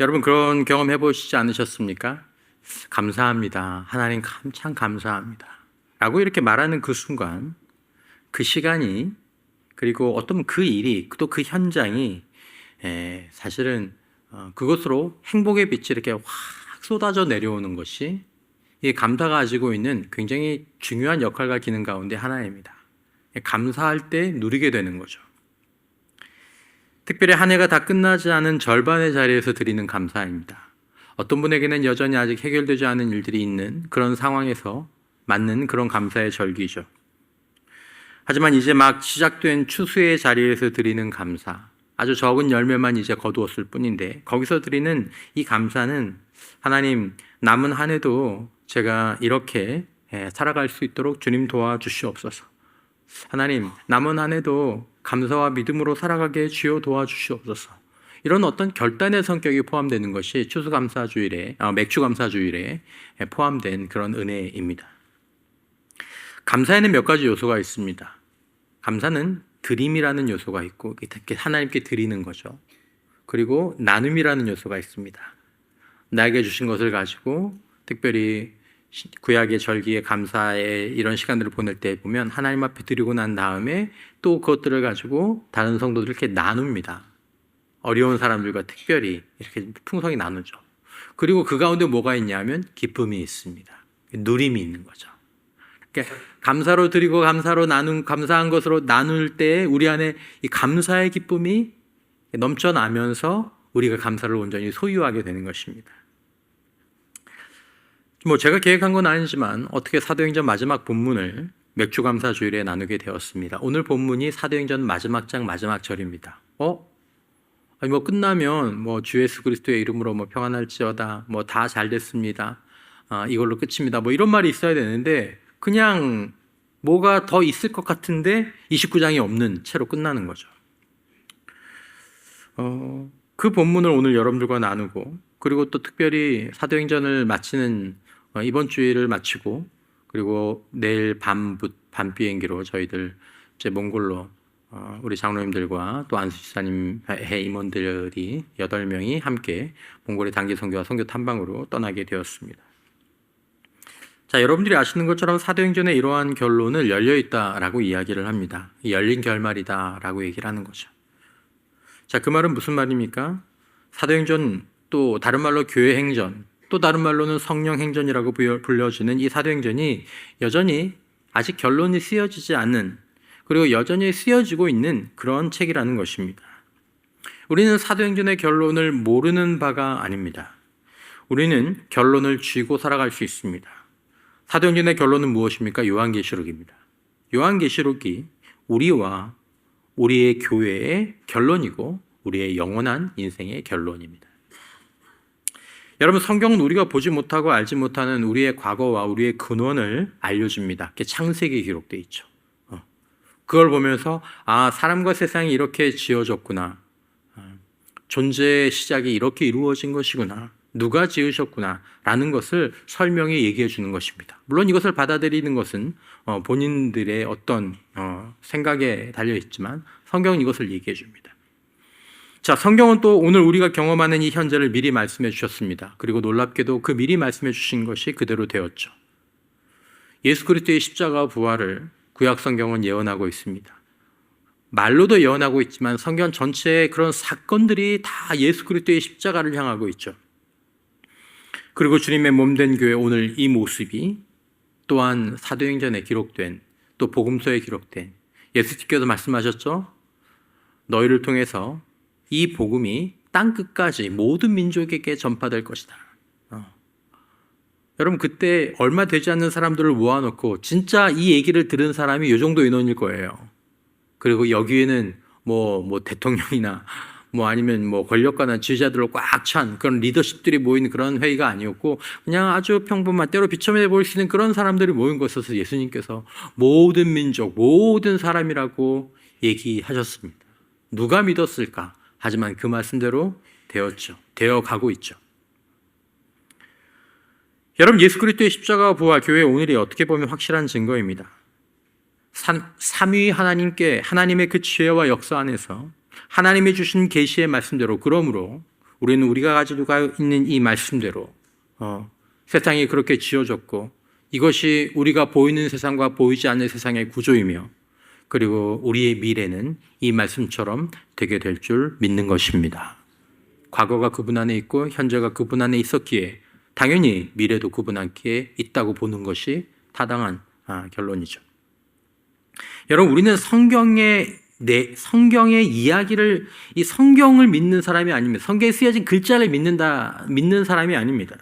여러분 그런 경험 해보시지 않으셨습니까? 감사합니다. 하나님 참 감사합니다. 라고 이렇게 말하는 그 순간, 그 시간이, 그리고 어떤 그 일이, 또 그 현장이 사실은 그것으로 행복의 빛이 이렇게 확 쏟아져 내려오는 것이 이 감사가 가지고 있는 굉장히 중요한 역할과 기능 가운데 하나입니다. 감사할 때 누리게 되는 거죠. 특별히 한 해가 다 끝나지 않은 절반의 자리에서 드리는 감사입니다. 어떤 분에게는 여전히 아직 해결되지 않은 일들이 있는 그런 상황에서 맞는 그런 감사의 절기죠. 하지만 이제 막 시작된 추수의 자리에서 드리는 감사, 아주 적은 열매만 이제 거두었을 뿐인데 거기서 드리는 이 감사는 하나님, 남은 한 해도 제가 이렇게 살아갈 수 있도록 주님 도와주시옵소서. 하나님, 남은 한 해도 감사와 믿음으로 살아가게 주여 도와주시옵소서. 이런 어떤 결단의 성격이 포함되는 것이 추수감사주일에, 맥주감사주일에 포함된 그런 은혜입니다. 감사에는 몇 가지 요소가 있습니다. 감사는 드림이라는 요소가 있고 하나님께 드리는 거죠. 그리고 나눔이라는 요소가 있습니다. 나에게 주신 것을 가지고 특별히 구약의 절기의 감사의 이런 시간들을 보낼 때 보면 하나님 앞에 드리고 난 다음에 또 그것들을 가지고 다른 성도들 이렇게 나눕니다. 어려운 사람들과 특별히 이렇게 풍성히 나누죠. 그리고 그 가운데 뭐가 있냐면 기쁨이 있습니다. 누림이 있는 거죠. 그러니까 감사로 드리고 감사로 감사한 것으로 나눌 때 우리 안에 이 감사의 기쁨이 넘쳐나면서 우리가 감사를 온전히 소유하게 되는 것입니다. 제가 계획한 건 아니지만 어떻게 사도행전 마지막 본문을 맥주감사주일에 나누게 되었습니다. 오늘 본문이 사도행전 마지막 장 마지막 절입니다. 끝나면 주 예수 그리스도의 이름으로 평안할지어다, 다 잘 됐습니다, 이걸로 끝입니다, 이런 말이 있어야 되는데 그냥 뭐가 더 있을 것 같은데 29장이 없는 채로 끝나는 거죠. 그 본문을 오늘 여러분들과 나누고, 그리고 또 특별히 사도행전을 마치는 이번 주일을 마치고, 그리고 내일 밤 비행기로 저희들 이제 몽골로 우리 장로님들과 또 안수 지사님의 임원들이 8명이 함께 몽골의 단기 선교와 선교 탐방으로 떠나게 되었습니다. 자, 여러분들이 아시는 것처럼 사도행전의 이러한 결론을 열려있다라고 이야기를 합니다. 열린 결말이다라고 얘기를 하는 거죠. 자, 그 말은 무슨 말입니까? 사도행전, 또 다른 말로 교회행전, 또 다른 말로는 성령행전이라고 불려지는 이 사도행전이 여전히 아직 결론이 쓰여지지 않는, 그리고 여전히 쓰여지고 있는 그런 책이라는 것입니다. 우리는 사도행전의 결론을 모르는 바가 아닙니다. 우리는 결론을 쥐고 살아갈 수 있습니다. 사도행전의 결론은 무엇입니까? 요한계시록입니다. 요한계시록이 우리와 우리의 교회의 결론이고 우리의 영원한 인생의 결론입니다. 여러분, 성경은 우리가 보지 못하고 알지 못하는 우리의 과거와 우리의 근원을 알려줍니다. 그게 창세기에 기록되어 있죠. 그걸 보면서 사람과 세상이 이렇게 지어졌구나, 존재의 시작이 이렇게 이루어진 것이구나, 누가 지으셨구나 라는 것을 설명해 얘기해 주는 것입니다. 물론 이것을 받아들이는 것은 본인들의 어떤 생각에 달려있지만 성경은 이것을 얘기해 줍니다. 자, 성경은 또 오늘 우리가 경험하는 이 현재를 미리 말씀해 주셨습니다. 그리고 놀랍게도 그 미리 말씀해 주신 것이 그대로 되었죠. 예수 그리스도의 십자가 부활을 구약 성경은 예언하고 있습니다. 말로도 예언하고 있지만 성경 전체의 그런 사건들이 다 예수 그리스도의 십자가를 향하고 있죠. 그리고 주님의 몸된 교회 오늘 이 모습이 또한 사도행전에 기록된, 또 복음서에 기록된, 예수님께서 말씀하셨죠. 너희를 통해서 이 복음이 땅끝까지 모든 민족에게 전파될 것이다. 여러분, 그때 얼마 되지 않는 사람들을 모아놓고 진짜 이 얘기를 들은 사람이 이 정도 인원일 거예요. 그리고 여기에는 대통령이나 아니면 권력가나 지휘자들로 꽉 찬 그런 리더십들이 모인 그런 회의가 아니었고 그냥 아주 평범한, 때로 비춰내 볼 수 있는 그런 사람들이 모인 것이어서 예수님께서 모든 민족, 모든 사람이라고 얘기하셨습니다. 누가 믿었을까? 하지만 그 말씀대로 되었죠. 되어가고 있죠. 여러분, 예수 그리스도의 십자가 부활, 교회 오늘이 어떻게 보면 확실한 증거입니다. 삼위 하나님의 그 지혜와 역사 안에서 하나님이 주신 계시의 말씀대로, 그러므로 우리는 우리가 가지고 있는 이 말씀대로 세상이 그렇게 지어졌고 이것이 우리가 보이는 세상과 보이지 않는 세상의 구조이며 그리고 우리의 미래는 이 말씀처럼 되게 될 줄 믿는 것입니다. 과거가 그분 안에 있고 현재가 그분 안에 있었기에 당연히 미래도 그분 안에 있다고 보는 것이 타당한 결론이죠. 여러분, 우리는 성경의 이야기를, 이 성경을 믿는 사람이 아닙니다. 성경에 쓰여진 글자를 믿는 사람이 아닙니다.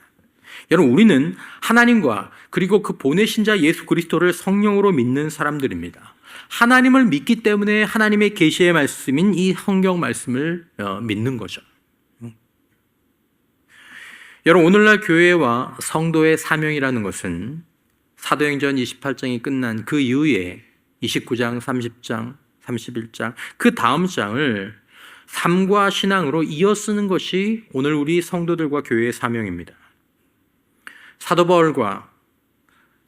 여러분, 우리는 하나님과 그리고 그 보내신 자 예수 그리스도를 성령으로 믿는 사람들입니다. 하나님을 믿기 때문에 하나님의 계시의 말씀인 이 성경 말씀을 믿는 거죠. 여러분, 오늘날 교회와 성도의 사명이라는 것은 사도행전 28장이 끝난 그 이후에 29장, 30장, 31장, 그 다음 장을 삶과 신앙으로 이어 쓰는 것이 오늘 우리 성도들과 교회의 사명입니다. 사도 바울과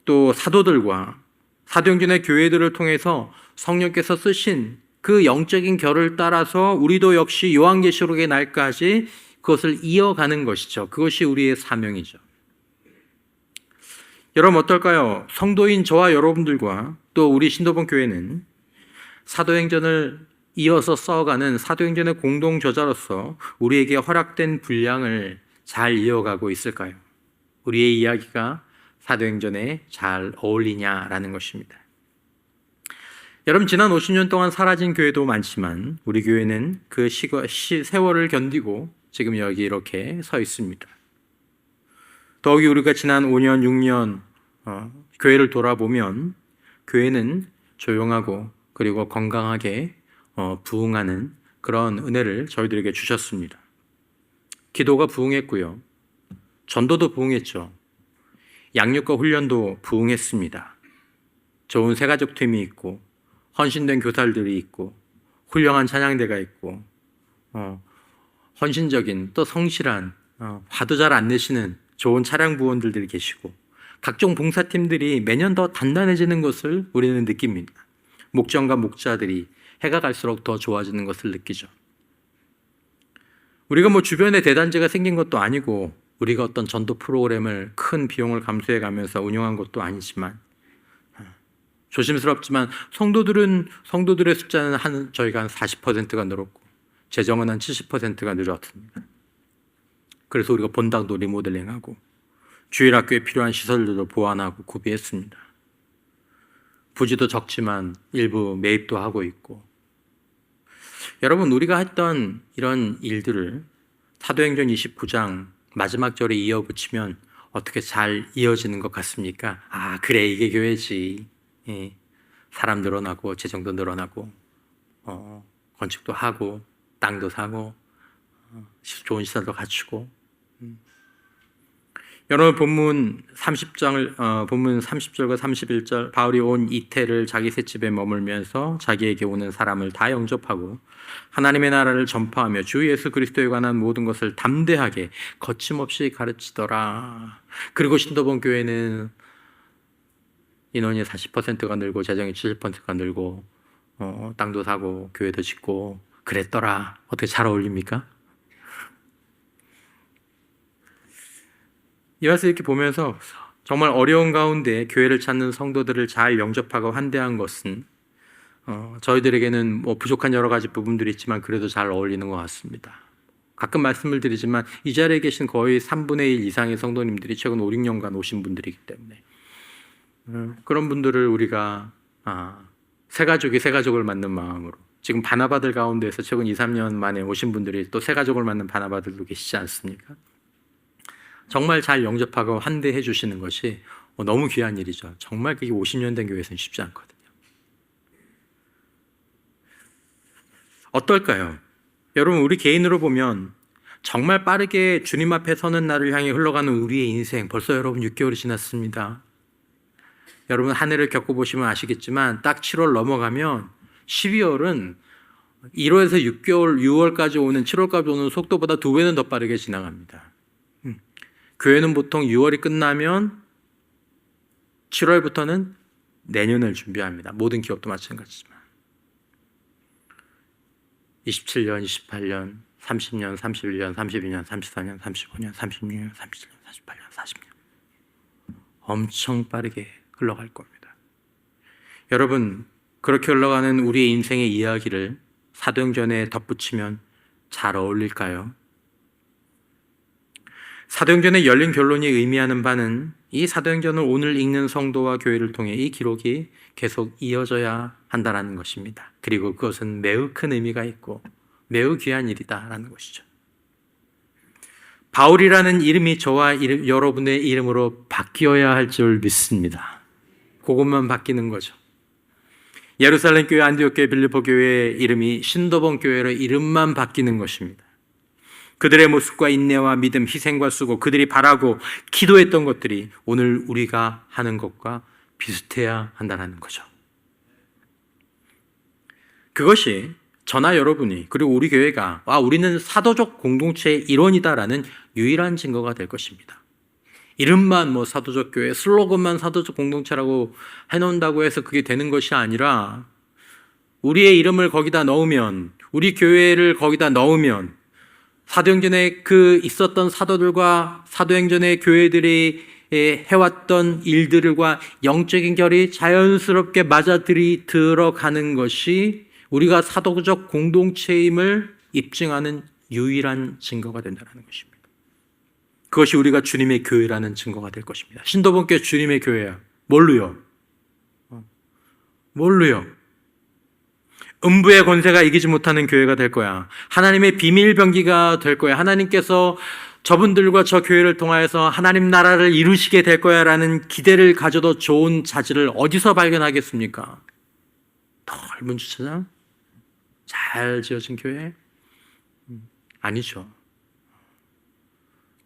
또 사도들과 사도행전의 교회들을 통해서 성령께서 쓰신 그 영적인 결을 따라서 우리도 역시 요한계시록의 날까지 그것을 이어가는 것이죠. 그것이 우리의 사명이죠. 여러분 어떨까요? 성도인 저와 여러분들과 또 우리 신도본 교회는 사도행전을 이어서 써가는 사도행전의 공동 저자로서 우리에게 허락된 분량을 잘 이어가고 있을까요? 우리의 이야기가 사도행전에 잘 어울리냐라는 것입니다. 여러분, 지난 50년 동안 사라진 교회도 많지만 우리 교회는 그 세월을 견디고 지금 여기 이렇게 서 있습니다. 더욱이 우리가 지난 5년, 6년 교회를 돌아보면 교회는 조용하고 그리고 건강하게 부흥하는 그런 은혜를 저희들에게 주셨습니다. 기도가 부흥했고요. 전도도 부흥했죠. 양육과 훈련도 부흥했습니다. 좋은 새가족팀이 있고 헌신된 교사들이 있고 훌륭한 찬양대가 있고 헌신적인 또 성실한 화도 잘 안 내시는 좋은 차량 부원들이 계시고 각종 봉사팀들이 매년 더 단단해지는 것을 우리는 느낍니다. 목장과 목자들이 해가 갈수록 더 좋아지는 것을 느끼죠. 우리가 주변에 대단지가 생긴 것도 아니고 우리가 어떤 전도 프로그램을 큰 비용을 감수해 가면서 운영한 것도 아니지만 조심스럽지만 성도들의 숫자는 저희가 한 40%가 늘었고 재정은 한 70%가 늘었습니다. 그래서 우리가 본당도 리모델링하고 주일학교에 필요한 시설들도 보완하고 구비했습니다. 부지도 적지만 일부 매입도 하고 있고 여러분, 우리가 했던 이런 일들을 사도행전 29장 마지막 절에 이어붙이면 어떻게 잘 이어지는 것 같습니까? 그래, 이게 교회지. 사람 늘어나고 재정도 늘어나고 건축도 하고 땅도 사고 좋은 시설도 갖추고 여러분, 본문 30절과 31절 바울이 온 이태를 자기 셋집에 머물면서 자기에게 오는 사람을 다 영접하고 하나님의 나라를 전파하며 주 예수 그리스도에 관한 모든 것을 담대하게 거침없이 가르치더라. 그리고 신도본 교회는 인원이 40%가 늘고 재정이 70%가 늘고 땅도 사고 교회도 짓고 그랬더라. 어떻게 잘 어울립니까? 이 말씀 이렇게 보면서 정말 어려운 가운데 교회를 찾는 성도들을 잘 영접하고 환대한 것은 저희들에게는 부족한 여러 가지 부분들이 있지만 그래도 잘 어울리는 것 같습니다. 가끔 말씀을 드리지만 이 자리에 계신 거의 3분의 1 이상의 성도님들이 최근 5, 6년간 오신 분들이기 때문에 그런 분들을 우리가 새가족이 새가족을 맞는 마음으로 지금 바나바들 가운데서 최근 2, 3년 만에 오신 분들이 또 새가족을 맞는 바나바들도 계시지 않습니까? 정말 잘 영접하고 환대해 주시는 것이 너무 귀한 일이죠. 정말 그게 50년 된 교회에서는 쉽지 않거든요. 어떨까요? 여러분, 우리 개인으로 보면 정말 빠르게 주님 앞에 서는 날을 향해 흘러가는 우리의 인생, 벌써 여러분 6개월이 지났습니다. 여러분 한 해를 겪어보시면 아시겠지만 딱 7월 넘어가면 12월은 1월에서 6개월, 6월까지 오는 7월까지 오는 속도보다 2배는 더 빠르게 지나갑니다. 교회는 보통 6월이 끝나면 7월부터는 내년을 준비합니다. 모든 기업도 마찬가지지만 27년, 28년, 30년, 31년, 32년, 34년, 35년, 36년, 37년, 48년, 40년. 엄청 빠르게 흘러갈 겁니다. 여러분, 그렇게 흘러가는 우리의 인생의 이야기를 사도행전에 덧붙이면 잘 어울릴까요? 사도행전의 열린 결론이 의미하는 바는 이 사도행전을 오늘 읽는 성도와 교회를 통해 이 기록이 계속 이어져야 한다는 것입니다. 그리고 그것은 매우 큰 의미가 있고 매우 귀한 일이다라는 것이죠. 바울이라는 이름이 저와 여러분의 이름으로 바뀌어야 할 줄 믿습니다. 그것만 바뀌는 거죠. 예루살렘 교회, 안디옥 교회, 빌립보 교회의 이름이 신도본 교회로 이름만 바뀌는 것입니다. 그들의 모습과 인내와 믿음, 희생과 수고, 그들이 바라고 기도했던 것들이 오늘 우리가 하는 것과 비슷해야 한다는 거죠. 그것이 저나 여러분이, 그리고 우리 교회가 우리는 사도적 공동체의 일원이다라는 유일한 증거가 될 것입니다. 이름만 사도적 교회, 슬로건만 사도적 공동체라고 해놓는다고 해서 그게 되는 것이 아니라 우리의 이름을 거기다 넣으면, 우리 교회를 거기다 넣으면 사도행전에 있었던 사도들과 사도행전의 교회들이 해왔던 일들과 영적인 결이 자연스럽게 들어가는 것이 우리가 사도적 공동체임을 입증하는 유일한 증거가 된다는 것입니다. 그것이 우리가 주님의 교회라는 증거가 될 것입니다. 신도본 교회 주님의 교회야. 뭘로요? 뭘로요? 음부의 권세가 이기지 못하는 교회가 될 거야. 하나님의 비밀병기가 될 거야. 하나님께서 저분들과 저 교회를 통하여서 하나님 나라를 이루시게 될 거야 라는 기대를 가져도 좋은 자질을 어디서 발견하겠습니까? 넓은 주차장? 잘 지어진 교회? 아니죠.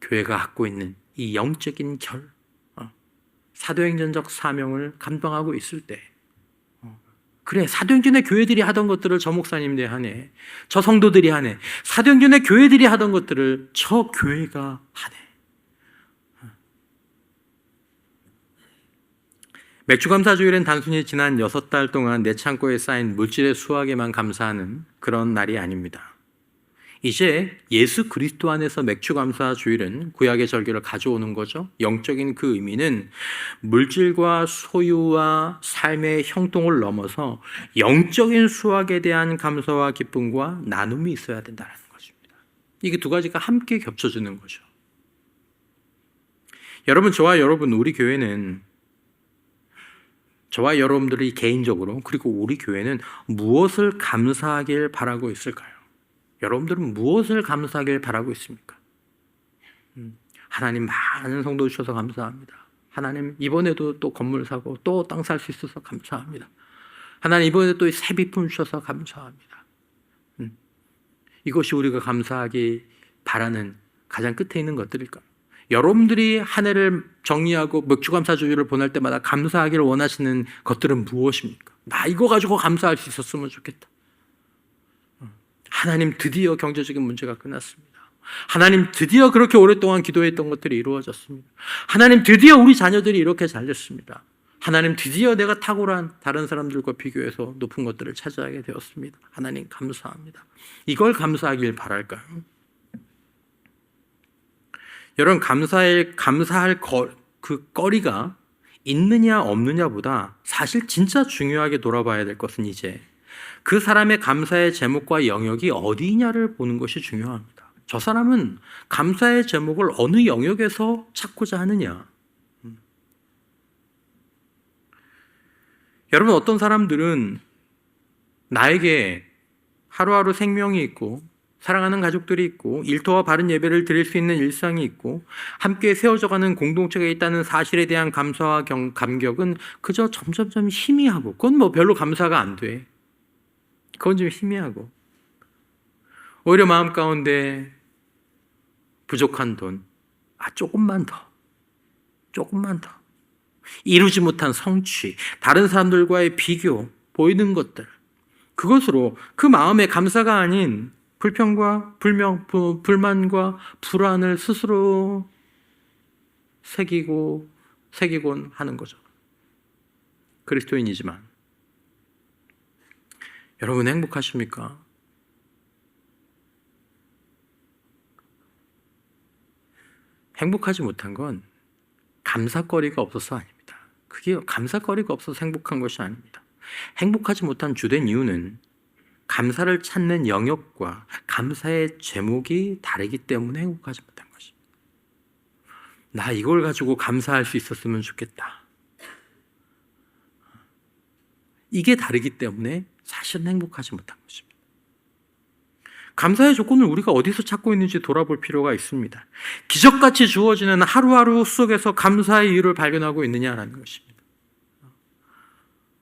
교회가 갖고 있는 이 영적인 결, 사도행전적 사명을 감당하고 있을 때, 그래, 사도행전의 교회들이 하던 것들을 저 목사님들이 하네, 저 성도들이 하네, 사도행전의 교회들이 하던 것들을 저 교회가 하네. 맥주감사주일은 단순히 지난 6달 동안 내 창고에 쌓인 물질의 수확에만 감사하는 그런 날이 아닙니다. 이제 예수 그리스도 안에서 맥주감사주일은 구약의 절기를 가져오는 거죠. 영적인 그 의미는 물질과 소유와 삶의 형통을 넘어서 영적인 수확에 대한 감사와 기쁨과 나눔이 있어야 된다는 것입니다. 이게 두 가지가 함께 겹쳐지는 거죠. 여러분, 저와 여러분, 우리 교회는, 저와 여러분들이 개인적으로, 그리고 우리 교회는 무엇을 감사하길 바라고 있을까요? 여러분들은 무엇을 감사하길 바라고 있습니까? 하나님 많은 성도 주셔서 감사합니다. 하나님 이번에도 또 건물 사고 또 땅 살 수 있어서 감사합니다. 하나님 이번에 또 새 비품 주셔서 감사합니다. 이것이 우리가 감사하기 바라는 가장 끝에 있는 것들일까요? 여러분들이 한 해를 정리하고 맥주감사주일을 보낼 때마다 감사하기를 원하시는 것들은 무엇입니까? 나 이거 가지고 감사할 수 있었으면 좋겠다. 하나님 드디어 경제적인 문제가 끝났습니다. 하나님 드디어 그렇게 오랫동안 기도했던 것들이 이루어졌습니다. 하나님 드디어 우리 자녀들이 이렇게 잘 됐습니다. 하나님 드디어 내가 탁월한 다른 사람들과 비교해서 높은 것들을 차지하게 되었습니다. 하나님 감사합니다. 이걸 감사하길 바랄까요? 여러분, 감사할 그 거리가 있느냐 없느냐보다 사실 진짜 중요하게 돌아봐야 될 것은 이제 그 사람의 감사의 제목과 영역이 어디냐를 보는 것이 중요합니다. 저 사람은 감사의 제목을 어느 영역에서 찾고자 하느냐. 여러분, 어떤 사람들은 나에게 하루하루 생명이 있고 사랑하는 가족들이 있고 일터와 바른 예배를 드릴 수 있는 일상이 있고 함께 세워져가는 공동체가 있다는 사실에 대한 감사와 감격은 그저 점점점 희미하고, 그건 별로 감사가 안 돼. 그건 좀 희미하고, 오히려 마음 가운데 부족한 돈, 조금만 더, 이루지 못한 성취, 다른 사람들과의 비교, 보이는 것들, 그것으로 그 마음에 감사가 아닌 불평과 불만과 불안을 스스로 새기곤 하는 거죠. 그리스도인이지만 여러분 행복하십니까? 행복하지 못한 건 감사거리가 없어서 아닙니다. 그게 감사거리가 없어서 행복한 것이 아닙니다. 행복하지 못한 주된 이유는 감사를 찾는 영역과 감사의 제목이 다르기 때문에 행복하지 못한 것입니다. 나 이걸 가지고 감사할 수 있었으면 좋겠다. 이게 다르기 때문에 사실은 행복하지 못한 것입니다. 감사의 조건을 우리가 어디서 찾고 있는지 돌아볼 필요가 있습니다. 기적같이 주어지는 하루하루 속에서 감사의 이유를 발견하고 있느냐라는 것입니다.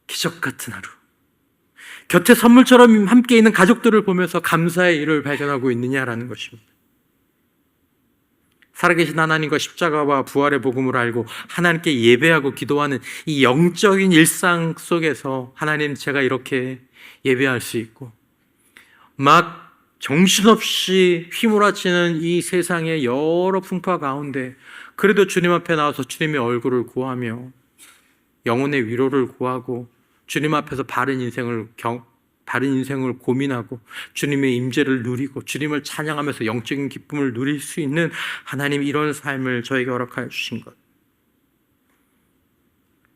기적 같은 하루. 곁에 선물처럼 함께 있는 가족들을 보면서 감사의 이유를 발견하고 있느냐라는 것입니다. 살아계신 하나님과 십자가와 부활의 복음을 알고 하나님께 예배하고 기도하는 이 영적인 일상 속에서 하나님, 제가 이렇게 예배할 수 있고 막 정신없이 휘몰아치는 이 세상의 여러 풍파 가운데 그래도 주님 앞에 나와서 주님의 얼굴을 구하며 영혼의 위로를 구하고 주님 앞에서 바른 인생을 고민하고 주님의 임재를 누리고 주님을 찬양하면서 영적인 기쁨을 누릴 수 있는 하나님, 이런 삶을 저에게 허락하여 주신 것.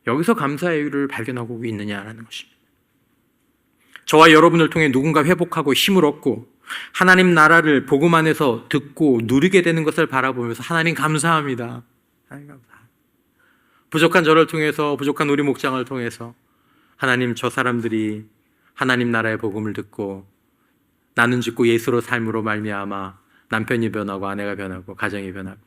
여기서 감사의 이유를 발견하고 있느냐라는 것입니다. 저와 여러분을 통해 누군가 회복하고 힘을 얻고 하나님 나라를 복음 안에서 듣고 누리게 되는 것을 바라보면서 하나님 감사합니다. 하나님 감사합니다. 부족한 저를 통해서, 부족한 우리 목장을 통해서 하나님, 저 사람들이 하나님 나라의 복음을 듣고 나는 짓고 예수로 삶으로 말미암아 남편이 변하고 아내가 변하고 가정이 변하고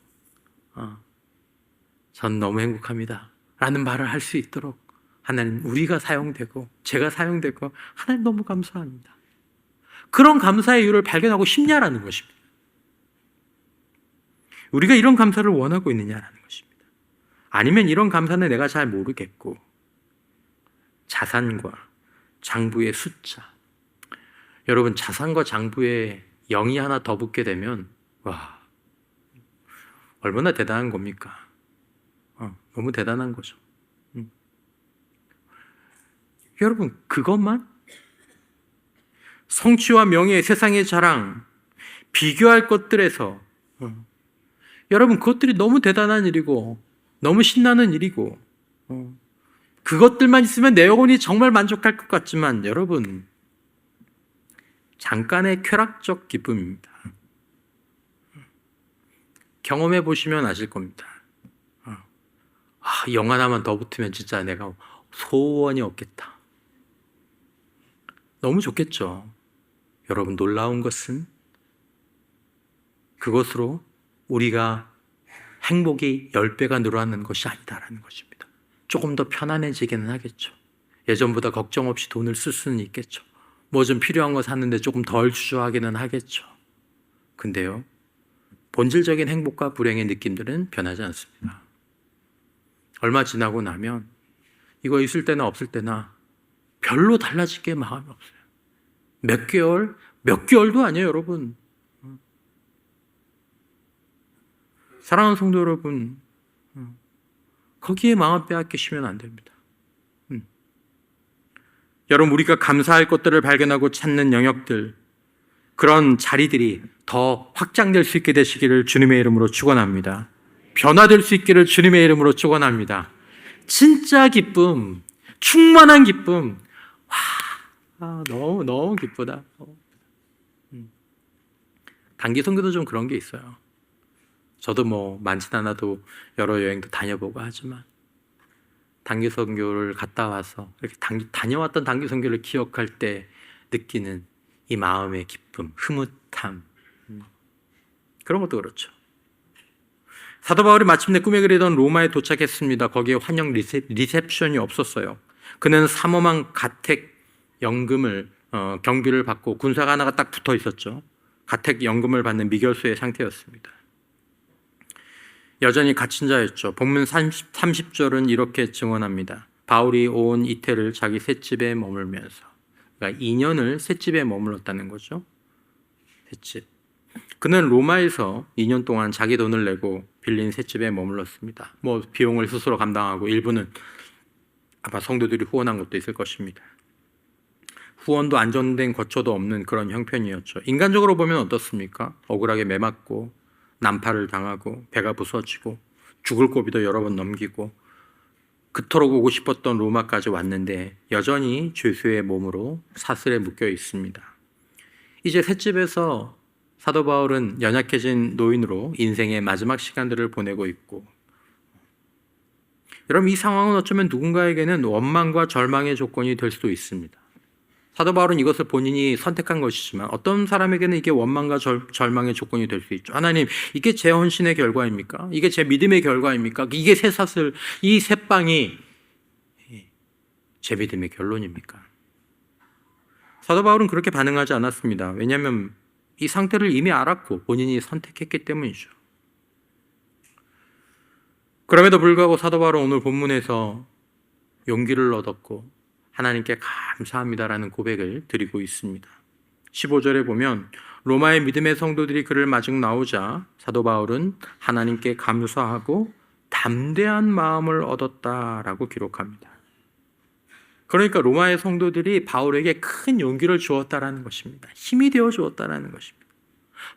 전 너무 행복합니다 라는 말을 할 수 있도록 하나님, 우리가 사용되고 제가 사용되고 하나님 너무 감사합니다. 그런 감사의 이유를 발견하고 싶냐라는 것입니다. 우리가 이런 감사를 원하고 있느냐라는 것입니다. 아니면 이런 감사는 내가 잘 모르겠고 자산과 장부의 숫자, 여러분 자산과 장부에 0이 하나 더 붙게 되면 와, 얼마나 대단한 겁니까? 너무 대단한 거죠. 여러분, 그것만? 성취와 명예, 세상의 자랑, 비교할 것들에서 여러분, 그것들이 너무 대단한 일이고 너무 신나는 일이고 그것들만 있으면 내 영혼이 정말 만족할 것 같지만 여러분, 잠깐의 쾌락적 기쁨입니다. 경험해 보시면 아실 겁니다. 영 하나만 더 붙으면 진짜 내가 소원이 없겠다. 너무 좋겠죠. 여러분, 놀라운 것은 그것으로 우리가 행복이 10배가 늘어나는 것이 아니다라는 것입니다. 조금 더 편안해지기는 하겠죠. 예전보다 걱정 없이 돈을 쓸 수는 있겠죠. 뭐 좀 필요한 거 샀는데 조금 덜 주저하기는 하겠죠. 근데요, 본질적인 행복과 불행의 느낌들은 변하지 않습니다. 얼마 지나고 나면 이거 있을 때나 없을 때나 별로 달라질 게 마음이 없어요. 몇 개월도 아니에요, 여러분. 사랑하는 성도 여러분, 거기에 마음 빼앗기시면 안 됩니다. 여러분, 우리가 감사할 것들을 발견하고 찾는 영역들, 그런 자리들이 더 확장될 수 있게 되시기를 주님의 이름으로 축원합니다. 변화될 수 있기를 주님의 이름으로 축원합니다. 진짜 기쁨, 충만한 기쁨, 너무 기쁘다. 단기 선교도 좀 그런 게 있어요. 저도 뭐 많진 않아도 여러 여행도 다녀보고 하지만 단기 선교를 갔다 와서 이렇게 다녀왔던 단기 선교를 기억할 때 느끼는 이 마음의 기쁨, 흐뭇함, 그런 것도 그렇죠. 사도 바울이 마침내 꿈에 그리던 로마에 도착했습니다. 거기에 환영 리셉션이 없었어요. 그는 삼엄한 가택 연금을 경비를 받고 군사가 하나가 딱 붙어 있었죠. 가택 연금을 받는 미결소의 상태였습니다. 여전히 갇힌 자였죠. 본문 30절은 이렇게 증언합니다. 바울이 온 이태를 자기 셋집에 머물면서, 그러니까 2년을 셋집에 머물렀다는 거죠. 셋집. 그는 로마에서 2년 동안 자기 돈을 내고 빌린 셋집에 머물렀습니다. 뭐 비용을 스스로 감당하고 일부는 아마 성도들이 후원한 것도 있을 것입니다. 후원도 안정된 거처도 없는 그런 형편이었죠. 인간적으로 보면 어떻습니까? 억울하게 매맞고 난파를 당하고 배가 부서지고 죽을 고비도 여러 번 넘기고 그토록 오고 싶었던 로마까지 왔는데 여전히 죄수의 몸으로 사슬에 묶여 있습니다. 이제 셋집에서 사도 바울은 연약해진 노인으로 인생의 마지막 시간들을 보내고 있고, 여러분 이 상황은 어쩌면 누군가에게는 원망과 절망의 조건이 될 수도 있습니다. 사도 바울은 이것을 본인이 선택한 것이지만 어떤 사람에게는 이게 원망과 절망의 조건이 될 수 있죠. 하나님, 이게 제 헌신의 결과입니까? 이게 제 믿음의 결과입니까? 이게 쇠사슬, 이 쇠빵이 제 믿음의 결론입니까? 사도 바울은 그렇게 반응하지 않았습니다. 왜냐하면 이 상태를 이미 알았고 본인이 선택했기 때문이죠. 그럼에도 불구하고 사도 바울은 오늘 본문에서 용기를 얻었고 하나님께 감사합니다라는 고백을 드리고 있습니다. 15절에 보면 로마의 믿음의 성도들이 그를 마중 나오자 사도 바울은 하나님께 감사하고 담대한 마음을 얻었다라고 기록합니다. 그러니까 로마의 성도들이 바울에게 큰 용기를 주었다라는 것입니다. 힘이 되어 주었다라는 것입니다.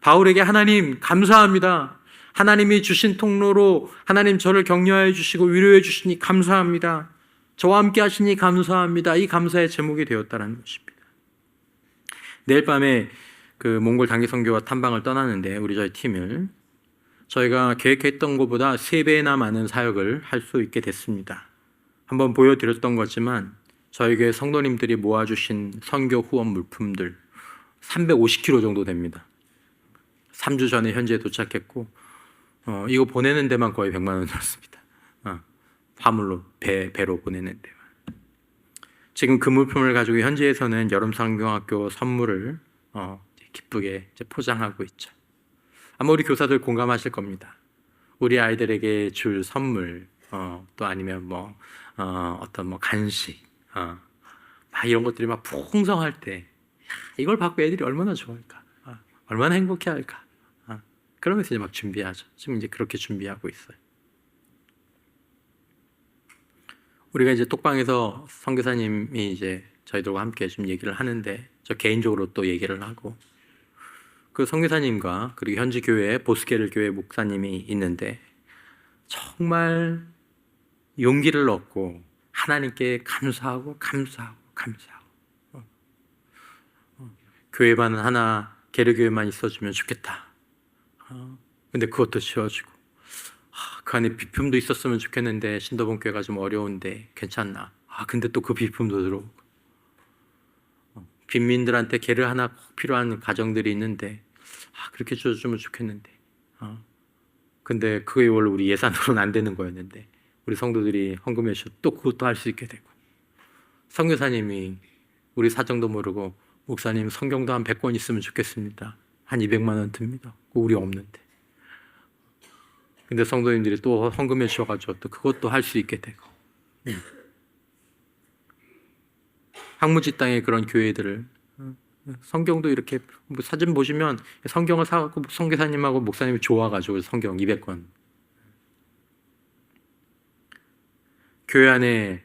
바울에게 하나님 감사합니다. 하나님이 주신 통로로 하나님 저를 격려해 주시고 위로해 주시니 감사합니다. 저와 함께 하시니 감사합니다. 이 감사의 제목이 되었다는 것입니다. 내일 밤에 그 몽골 단기 선교와 탐방을 떠나는데 저희 팀을 저희가 계획했던 것보다 3배나 많은 사역을 할 수 있게 됐습니다. 한번 보여드렸던 거지만 저희 교회 성도님들이 모아주신 선교 후원 물품들 350kg 정도 됩니다. 3주 전에 현지에 도착했고 이거 보내는 데만 거의 100만 원 들었습니다. 화물로 배로 보내는 데만. 지금 그 물품을 가지고 현지에서는 여름상경학교 선물을 기쁘게 포장하고 있죠. 아마 우리 교사들 공감하실 겁니다. 우리 아이들에게 줄 선물 또 아니면 어떤 간식 막 이런 것들이 막 풍성할 때 이걸 받고 애들이 얼마나 좋아할까, 얼마나 행복해할까. 그러면서 이제 막 준비하죠. 지금 이제 그렇게 준비하고 있어요. 우리가 이제 톡방에서 선교사님이 이제 저희들과 함께 좀 얘기를 하는데 저 개인적으로 또 얘기를 하고 그 선교사님과 그리고 현지 교회 보스게르 교회 목사님이 있는데 정말 용기를 얻고 하나님께 감사하고 교회만 하나 게르교회만 있어주면 좋겠다. 근데 그것도 지워지고 그 안에 비품도 있었으면 좋겠는데 신도본 교회가 좀 어려운데 괜찮나? 근데 또 그 비품도 들어오고 빈민들한테 게르 하나 꼭 필요한 가정들이 있는데 그렇게 줘주면 좋겠는데 근데 그게 원래 우리 예산으로는 안 되는 거였는데 우리 성도들이 헌금해 주셔서 또 그것도 할 수 있게 되고 선교사님이 우리 사정도 모르고 목사님 성경도 한 100권 있으면 좋겠습니다. 한 200만 원 듭니다. 우리 없는데 근데 성도님들이 또 헌금해 주셔가지고 또 그것도 할 수 있게 되고 황무지 땅의 그런 교회들을 성경도 이렇게 사진 보시면 성경을 사갖고 선교사님하고 목사님이 좋아가지고 성경 200권 교회 안에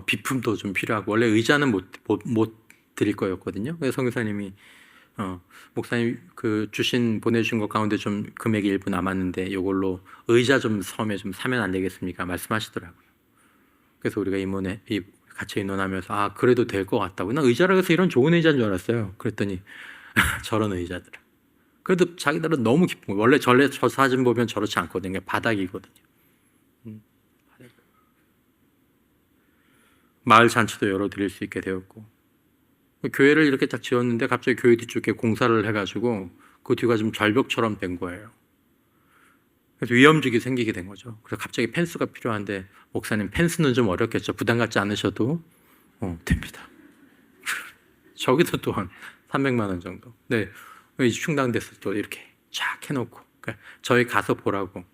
비품도 좀 필요하고 원래 의자는 못 드릴 거였거든요. 그래서 선교사님이 목사님 보내주신 것 가운데 좀 금액이 일부 남았는데 이걸로 의자 좀 섬에 좀 사면 안 되겠습니까? 말씀하시더라고요. 그래서 우리가 같이 의논하면서 그래도 될 것 같다고. 나 의자라고 해서 이런 좋은 의자인 줄 알았어요. 그랬더니 저런 의자들. 그래도 자기들은 너무 기쁜 거예요. 원래 저 사진 보면 저렇지 않거든요. 바닥이거든요. 마을 잔치도 열어드릴 수 있게 되었고 교회를 이렇게 딱 지었는데 갑자기 교회 뒤쪽에 공사를 해가지고 그 뒤가 좀 절벽처럼 된 거예요. 그래서 위험지기 생기게 된 거죠. 그래서 갑자기 펜스가 필요한데 목사님 펜스는 좀 어렵겠죠. 부담 갖지 않으셔도 됩니다. 저기도 또한 300만 원 정도. 네, 충당돼서 또 이렇게 쫙 해놓고 그러니까 저희 가서 보라고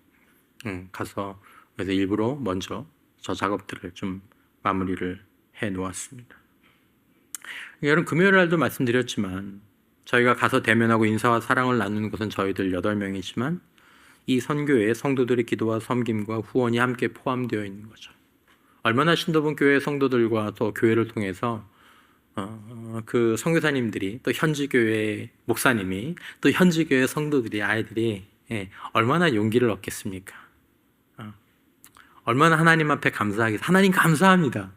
가서 그래서 일부러 먼저 저 작업들을 좀 마무리를 해 놓았습니다. 여러분 금요일 날도 말씀드렸지만 저희가 가서 대면하고 인사와 사랑을 나누는 것은 저희들 8명이지만 이 선교회에 성도들의 기도와 섬김과 후원이 함께 포함되어 있는 거죠. 얼마나 신도분 교회 성도들과 또 교회를 통해서 그 선교사님들이 또 현지 교회 목사님이 또 현지 교회 성도들이 아이들이 얼마나 용기를 얻겠습니까? 얼마나 하나님 앞에 감사하겠어요. 하나님 감사합니다.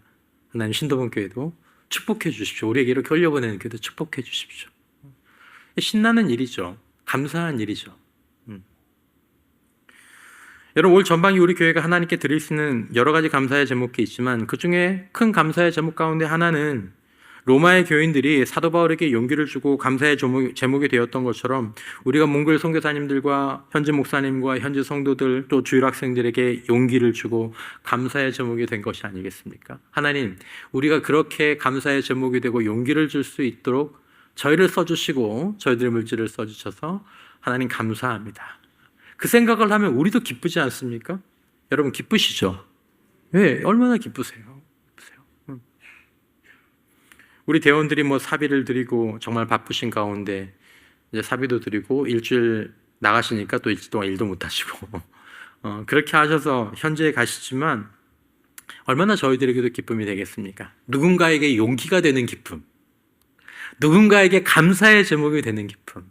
하나님 신도본 교회도 축복해 주십시오. 우리에게 이렇게 올려보내는 교회도 축복해 주십시오. 신나는 일이죠. 감사한 일이죠. 여러분, 올 전반기 우리 교회가 하나님께 드릴 수 있는 여러 가지 감사의 제목이 있지만 그 중에 큰 감사의 제목 가운데 하나는 로마의 교인들이 사도 바울에게 용기를 주고 감사의 제목이 되었던 것처럼 우리가 몽골 선교사님들과 현지 목사님과 현지 성도들 또 주일 학생들에게 용기를 주고 감사의 제목이 된 것이 아니겠습니까? 하나님, 우리가 그렇게 감사의 제목이 되고 용기를 줄 수 있도록 저희를 써주시고 저희들의 물질을 써주셔서 하나님 감사합니다. 그 생각을 하면 우리도 기쁘지 않습니까? 여러분 기쁘시죠? 네, 얼마나 기쁘세요? 우리 대원들이 사비를 드리고 정말 바쁘신 가운데 이제 사비도 드리고 일주일 나가시니까 또 일주일 동안 일도 못 하시고 그렇게 하셔서 현재에 가시지만 얼마나 저희들에게도 기쁨이 되겠습니까? 누군가에게 용기가 되는 기쁨, 누군가에게 감사의 제목이 되는 기쁨.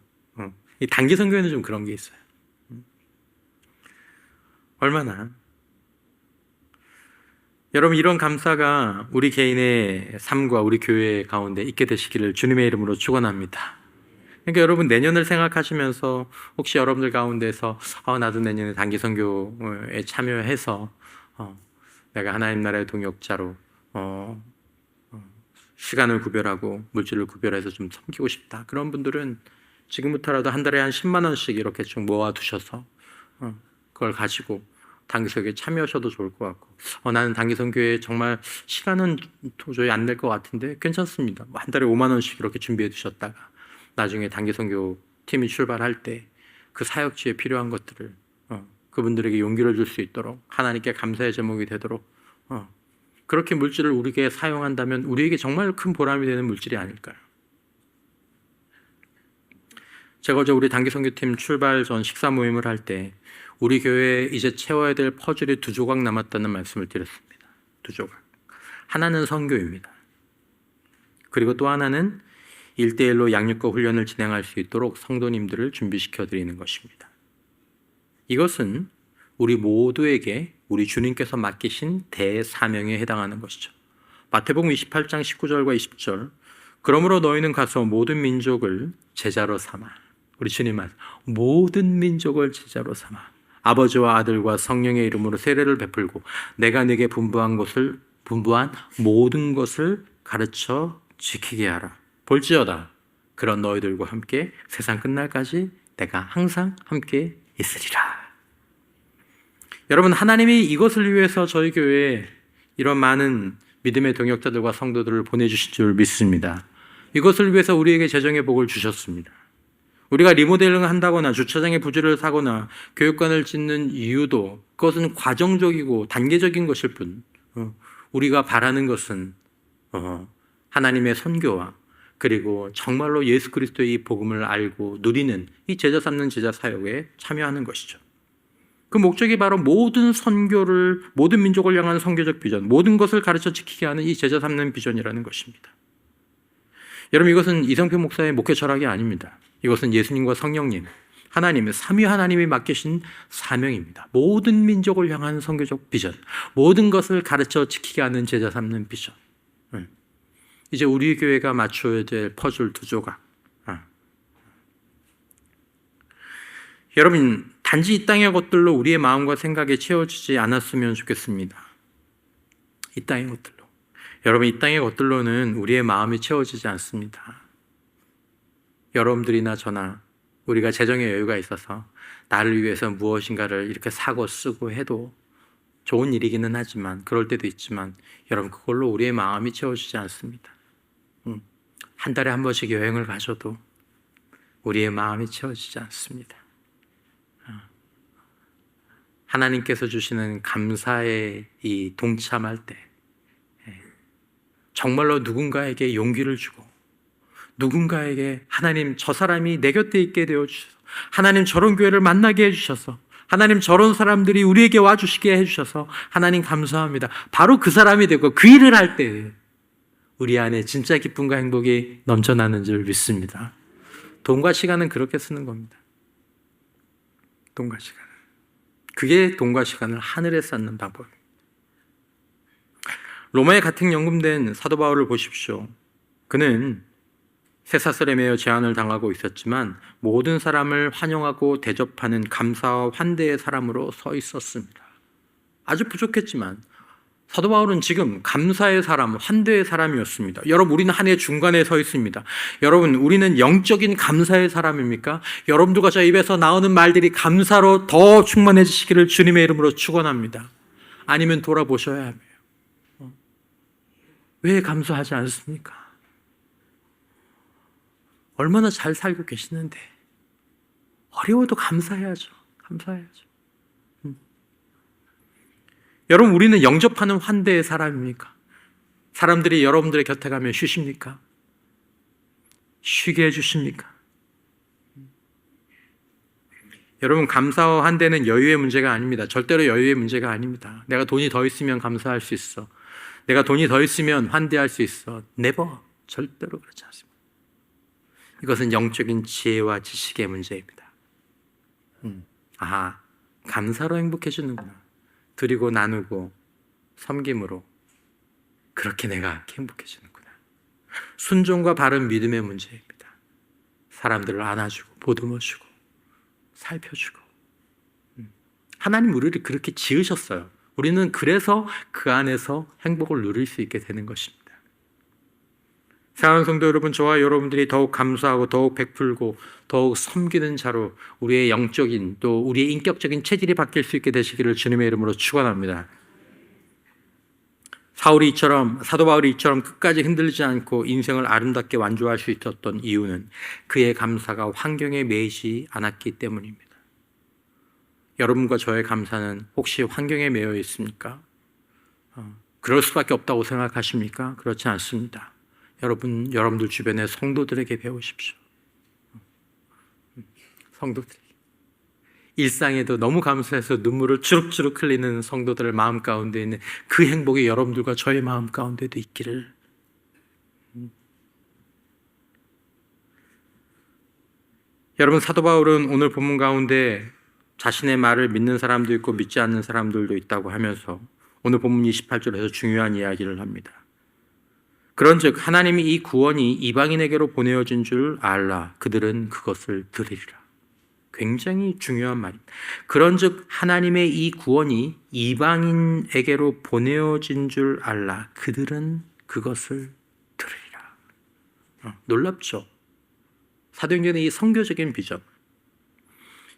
이 단기 선교에는 좀 그런 게 있어요. 얼마나 여러분, 이런 감사가 우리 개인의 삶과 우리 교회 가운데 있게 되시기를 주님의 이름으로 축원합니다. 그러니까 여러분, 내년을 생각하시면서 혹시 여러분들 가운데서 나도 내년에 단기 선교에 참여해서 내가 하나님 나라의 동역자로 시간을 구별하고 물질을 구별해서 좀 섬기고 싶다. 그런 분들은 지금부터라도 한 달에 한 10만 원씩 이렇게 좀 모아두셔서 그걸 가지고 단기선교에 참여하셔도 좋을 것 같고 나는 단기선교에 정말 시간은 도저히 안 될 것 같은데 괜찮습니다. 한 달에 5만 원씩 이렇게 준비해 두셨다가 나중에 단기선교 팀이 출발할 때 그 사역지에 필요한 것들을 그분들에게 용기를 줄 수 있도록 하나님께 감사의 제목이 되도록 그렇게 물질을 우리에게 사용한다면 우리에게 정말 큰 보람이 되는 물질이 아닐까요? 제가 어제 우리 단기선교팀 출발 전 식사 모임을 할 때 우리 교회에 이제 채워야 될 퍼즐이 2조각 남았다는 말씀을 드렸습니다. 2조각. 하나는 선교입니다. 그리고 또 하나는 1대1로 양육과 훈련을 진행할 수 있도록 성도님들을 준비시켜 드리는 것입니다. 이것은 우리 모두에게 우리 주님께서 맡기신 대사명에 해당하는 것이죠. 마태복음 28장 19절과 20절. 그러므로 너희는 가서 모든 민족을 제자로 삼아. 우리 주님 말 모든 민족을 제자로 삼아 아버지와 아들과 성령의 이름으로 세례를 베풀고 내가 네게 분부한 모든 것을 가르쳐 지키게 하라. 볼지어다 그런 너희들과 함께 세상 끝날까지 내가 항상 함께 있으리라. 여러분, 하나님이 이것을 위해서 저희 교회에 이런 많은 믿음의 동역자들과 성도들을 보내주신 줄 믿습니다. 이것을 위해서 우리에게 재정의 복을 주셨습니다. 우리가 리모델링을 한다거나 주차장에 부지를 사거나 교육관을 짓는 이유도 그것은 과정적이고 단계적인 것일 뿐 우리가 바라는 것은 하나님의 선교와 그리고 정말로 예수 그리스도의 이 복음을 알고 누리는 이 제자 삼는 제자 사역에 참여하는 것이죠. 그 목적이 바로 모든 선교를, 모든 민족을 향한 선교적 비전, 모든 것을 가르쳐 지키게 하는 이 제자 삼는 비전이라는 것입니다. 여러분, 이것은 이성표 목사의 목회 철학이 아닙니다. 이것은 예수님과 성령님, 하나님의 삼위 하나님이 맡기신 사명입니다. 모든 민족을 향한 선교적 비전, 모든 것을 가르쳐 지키게 하는 제자 삼는 비전. 이제 우리 교회가 맞춰야 될 퍼즐 2조각. 여러분, 단지 이 땅의 것들로 우리의 마음과 생각이 채워지지 않았으면 좋겠습니다. 이 땅의 것들로. 여러분, 이 땅의 것들로는 우리의 마음이 채워지지 않습니다. 여러분들이나 저나 우리가 재정의 여유가 있어서 나를 위해서 무엇인가를 이렇게 사고 쓰고 해도 좋은 일이기는 하지만, 그럴 때도 있지만 여러분, 그걸로 우리의 마음이 채워지지 않습니다. 한 달에 한 번씩 여행을 가셔도 우리의 마음이 채워지지 않습니다. 하나님께서 주시는 감사에 이 동참할 때 정말로 누군가에게 용기를 주고 누군가에게 하나님, 저 사람이 내 곁에 있게 되어 주셔서, 하나님 저런 교회를 만나게 해주셔서, 하나님 저런 사람들이 우리에게 와주시게 해주셔서 하나님 감사합니다. 바로 그 사람이 되고 그 일을 할 때 우리 안에 진짜 기쁨과 행복이 넘쳐나는 줄 믿습니다. 돈과 시간은 그렇게 쓰는 겁니다. 돈과 시간. 그게 돈과 시간을 하늘에 쌓는 방법입니다. 로마에 가택 연금된 사도 바울을 보십시오. 그는 쇠사슬에 매여 제한을 당하고 있었지만 모든 사람을 환영하고 대접하는 감사와 환대의 사람으로 서 있었습니다. 아주 부족했지만 사도 바울은 지금 감사의 사람, 환대의 사람이었습니다. 여러분, 우리는 한 해 중간에 서 있습니다. 여러분, 우리는 영적인 감사의 사람입니까? 여러분들과 저 입에서 나오는 말들이 감사로 더 충만해지시기를 주님의 이름으로 축원합니다. 아니면 돌아보셔야 합니다. 왜 감사하지 않습니까? 얼마나 잘 살고 계시는데 어려워도 감사해야죠. 감사해야죠. 여러분, 우리는 영접하는 환대의 사람입니까? 사람들이 여러분들의 곁에 가면 쉬십니까? 쉬게 해주십니까? 여러분, 감사와 환대는 여유의 문제가 아닙니다. 절대로 여유의 문제가 아닙니다. 내가 돈이 더 있으면 감사할 수 있어. 내가 돈이 더 있으면 환대할 수 있어. never. 절대로 그렇지 않습니다. 이것은 영적인 지혜와 지식의 문제입니다. 감사로 행복해지는구나. 드리고 나누고 섬김으로 그렇게 내가 행복해지는구나. 순종과 바른 믿음의 문제입니다. 사람들을 안아주고 보듬어주고 살펴주고. 하나님 우리를 그렇게 지으셨어요. 우리는 그래서 그 안에서 행복을 누릴 수 있게 되는 것입니다. 사랑하는 성도 여러분, 저와 여러분들이 더욱 감사하고 더욱 베풀고 더욱 섬기는 자로 우리의 영적인 또 우리의 인격적인 체질이 바뀔 수 있게 되시기를 주님의 이름으로 축원합니다. 사도 바울이 이처럼 끝까지 흔들리지 않고 인생을 아름답게 완주할 수 있었던 이유는 그의 감사가 환경에 매이지 않았기 때문입니다. 여러분과 저의 감사는 혹시 환경에 매여 있습니까? 그럴 수밖에 없다고 생각하십니까? 그렇지 않습니다. 여러분들 주변의 성도들에게 배우십시오. 성도들에게. 일상에도 너무 감사해서 눈물을 주룩주룩 흘리는 성도들의 마음 가운데 있는 그 행복이 여러분들과 저의 마음 가운데도 있기를. 여러분, 사도 바울은 오늘 본문 가운데 자신의 말을 믿는 사람도 있고 믿지 않는 사람들도 있다고 하면서 오늘 본문 28절에서 중요한 이야기를 합니다. 그런즉 하나님이 이 구원이 이방인에게로 보내어진 줄 알라. 그들은 그것을 들으리라. 굉장히 중요한 말입니다. 그런즉 하나님의 이 구원이 이방인에게로 보내어진 줄 알라. 그들은 그것을 들으리라. 놀랍죠? 사도행전의 이 선교적인 비전.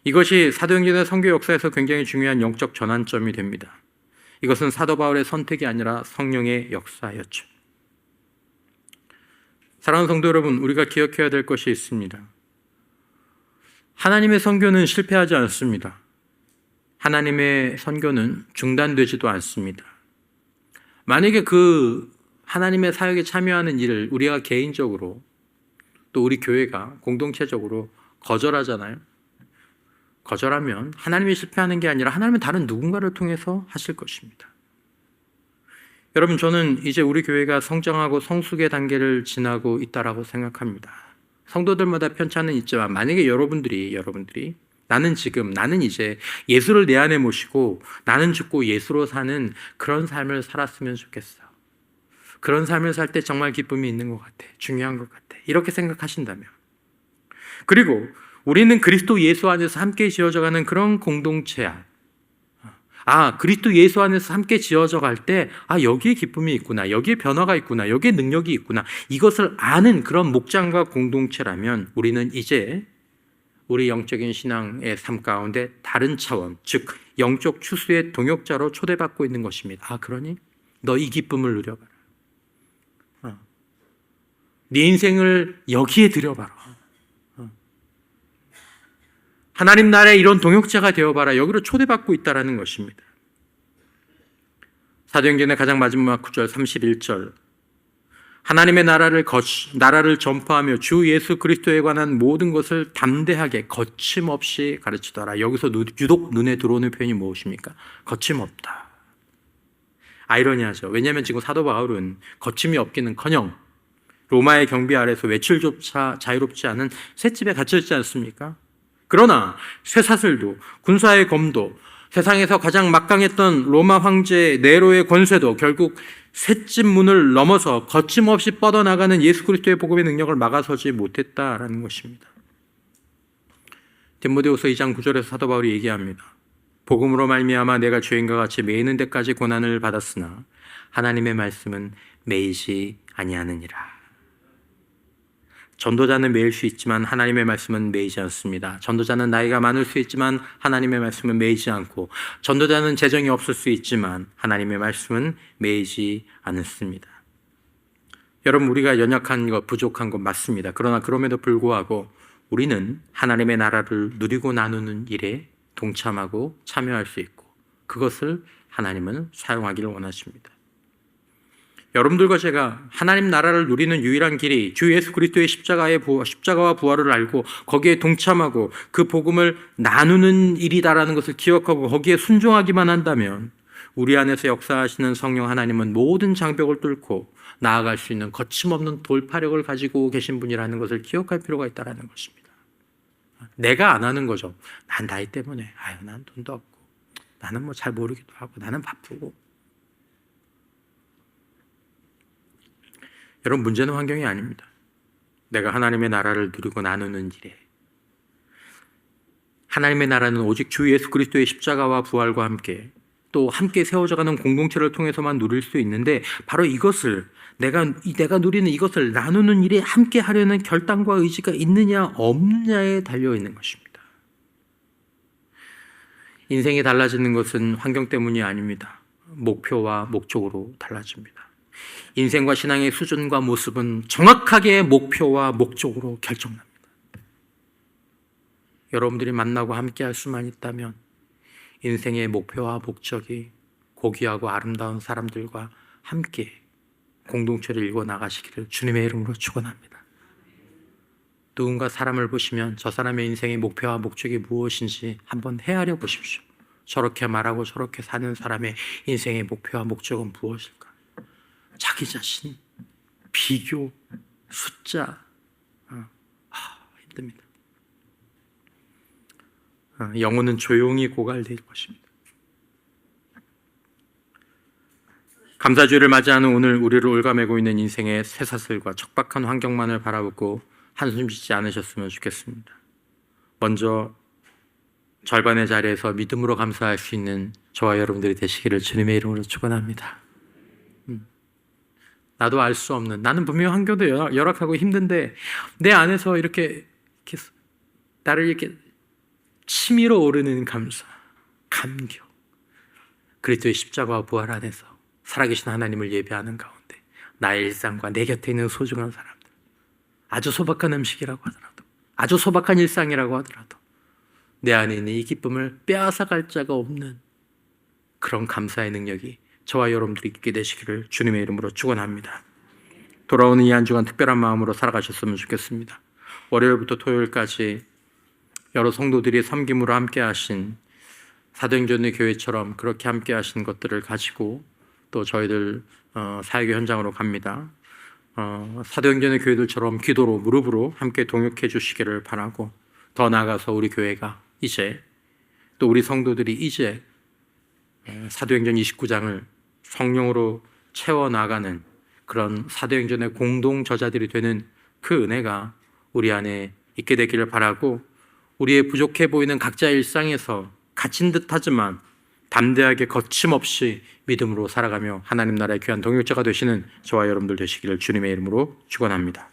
이것이 사도행전의 선교 역사에서 굉장히 중요한 영적 전환점이 됩니다. 이것은 사도 바울의 선택이 아니라 성령의 역사였죠. 사랑하는 성도 여러분, 우리가 기억해야 될 것이 있습니다. 하나님의 선교는 실패하지 않습니다. 하나님의 선교는 중단되지도 않습니다. 만약에 그 하나님의 사역에 참여하는 일을 우리가 개인적으로 또 우리 교회가 공동체적으로 거절하잖아요. 거절하면 하나님이 실패하는 게 아니라 하나님은 다른 누군가를 통해서 하실 것입니다. 여러분, 저는 이제 우리 교회가 성장하고 성숙의 단계를 지나고 있다라고 생각합니다. 성도들마다 편차는 있지만 만약에 여러분들이 나는 이제 예수를 내 안에 모시고 나는 죽고 예수로 사는 그런 삶을 살았으면 좋겠어. 그런 삶을 살 때 정말 기쁨이 있는 것 같아. 중요한 것 같아. 이렇게 생각하신다면. 그리고 우리는 그리스도 예수 안에서 함께 지어져가는 그런 공동체야. 그리스도 예수 안에서 함께 지어져 갈 때, 여기에 기쁨이 있구나, 여기에 변화가 있구나, 여기에 능력이 있구나, 이것을 아는 그런 목장과 공동체라면 우리는 이제 우리 영적인 신앙의 삶 가운데 다른 차원, 즉 영적 추수의 동역자로 초대받고 있는 것입니다. 그러니 너 이 기쁨을 누려봐라. 네 인생을 여기에 들여봐라. 하나님 나라의 이런 동역자가 되어봐라. 여기로 초대받고 있다는 것입니다. 사도행전의 가장 마지막 구절 31절. 하나님의 나라를 전파하며 주 예수 그리스도에 관한 모든 것을 담대하게 거침없이 가르치더라. 여기서 유독 눈에 들어오는 표현이 무엇입니까? 거침없다. 아이러니하죠. 왜냐하면 지금 사도 바울은 거침이 없기는커녕 로마의 경비 아래서 외출조차 자유롭지 않은 셋집에 갇혀있지 않습니까? 그러나 쇠사슬도, 군사의 검도, 세상에서 가장 막강했던 로마 황제 네로의 권세도 결국 셋집 문을 넘어서 거침없이 뻗어나가는 예수 그리스도의 복음의 능력을 막아서지 못했다라는 것입니다. 디모데후서 2장 9절에서 사도 바울이 얘기합니다. 복음으로 말미암아 내가 죄인과 같이 매이는 데까지 고난을 받았으나 하나님의 말씀은 매이지 아니하느니라. 전도자는 매일 수 있지만 하나님의 말씀은 매이지 않습니다. 전도자는 나이가 많을 수 있지만 하나님의 말씀은 매이지 않고, 전도자는 재정이 없을 수 있지만 하나님의 말씀은 매이지 않습니다. 여러분, 우리가 연약한 것, 부족한 것 맞습니다. 그러나 그럼에도 불구하고 우리는 하나님의 나라를 누리고 나누는 일에 동참하고 참여할 수 있고, 그것을 하나님은 사용하기를 원하십니다. 여러분들과 제가 하나님 나라를 누리는 유일한 길이 주 예수 그리스도의 십자가와 부활을 알고 거기에 동참하고 그 복음을 나누는 일이다라는 것을 기억하고 거기에 순종하기만 한다면, 우리 안에서 역사하시는 성령 하나님은 모든 장벽을 뚫고 나아갈 수 있는 거침없는 돌파력을 가지고 계신 분이라는 것을 기억할 필요가 있다는 것입니다. 내가 안 하는 거죠. 난 나이 때문에, 난 돈도 없고, 나는 뭐 잘 모르기도 하고, 나는 바쁘고. 여러분, 문제는 환경이 아닙니다. 내가 하나님의 나라를 누리고 나누는 일에, 하나님의 나라는 오직 주 예수 그리스도의 십자가와 부활과 함께 또 함께 세워져가는 공동체를 통해서만 누릴 수 있는데, 바로 이것을 내가 누리는 이것을 나누는 일에 함께 하려는 결단과 의지가 있느냐 없느냐에 달려있는 것입니다. 인생이 달라지는 것은 환경 때문이 아닙니다. 목표와 목적으로 달라집니다. 인생과 신앙의 수준과 모습은 정확하게 목표와 목적으로 결정납니다. 여러분들이 만나고 함께 할 수만 있다면 인생의 목표와 목적이 고귀하고 아름다운 사람들과 함께 공동체를 이루어 나가시기를 주님의 이름으로 축원합니다. 누군가 사람을 보시면 저 사람의 인생의 목표와 목적이 무엇인지 한번 헤아려 보십시오. 저렇게 말하고 저렇게 사는 사람의 인생의 목표와 목적은 무엇일까? 자기 자신, 비교, 숫자, 힘듭니다. 영혼은 조용히 고갈될 것입니다. 감사주일을 맞이하는 오늘 우리를 올가매고 있는 인생의 쇠사슬과 척박한 환경만을 바라보고 한숨 쉬지 않으셨으면 좋겠습니다. 먼저 절반의 자리에서 믿음으로 감사할 수 있는 저와 여러분들이 되시기를 주님의 이름으로 축원합니다. 나도 알 수 없는, 나는 분명 환경도 열악하고 힘든데 내 안에서 이렇게 나를 이렇게 치밀어 오르는 감사, 감격, 그리스도의 십자가와 부활 안에서 살아계신 하나님을 예배하는 가운데 나의 일상과 내 곁에 있는 소중한 사람들, 아주 소박한 음식이라고 하더라도, 아주 소박한 일상이라고 하더라도 내 안에 있는 이 기쁨을 빼앗아갈 자가 없는 그런 감사의 능력이 저와 여러분들이 있게 되시기를 주님의 이름으로 축원합니다. 돌아오는 이 한 주간 특별한 마음으로 살아가셨으면 좋겠습니다. 월요일부터 토요일까지 여러 성도들이 섬김으로 함께 하신 사도행전의 교회처럼 그렇게 함께 하신 것들을 가지고 또 저희들 사역의 현장으로 갑니다. 사도행전의 교회들처럼 기도로, 무릎으로 함께 동역해 주시기를 바라고, 더 나아가서 우리 교회가 이제, 또 우리 성도들이 이제 사도행전 29장을 성령으로 채워나가는 그런 사도행전의 공동 저자들이 되는 그 은혜가 우리 안에 있게 되기를 바라고, 우리의 부족해 보이는 각자의 일상에서 갇힌 듯하지만 담대하게 거침없이 믿음으로 살아가며 하나님 나라의 귀한 동역자가 되시는 저와 여러분들 되시기를 주님의 이름으로 축원합니다.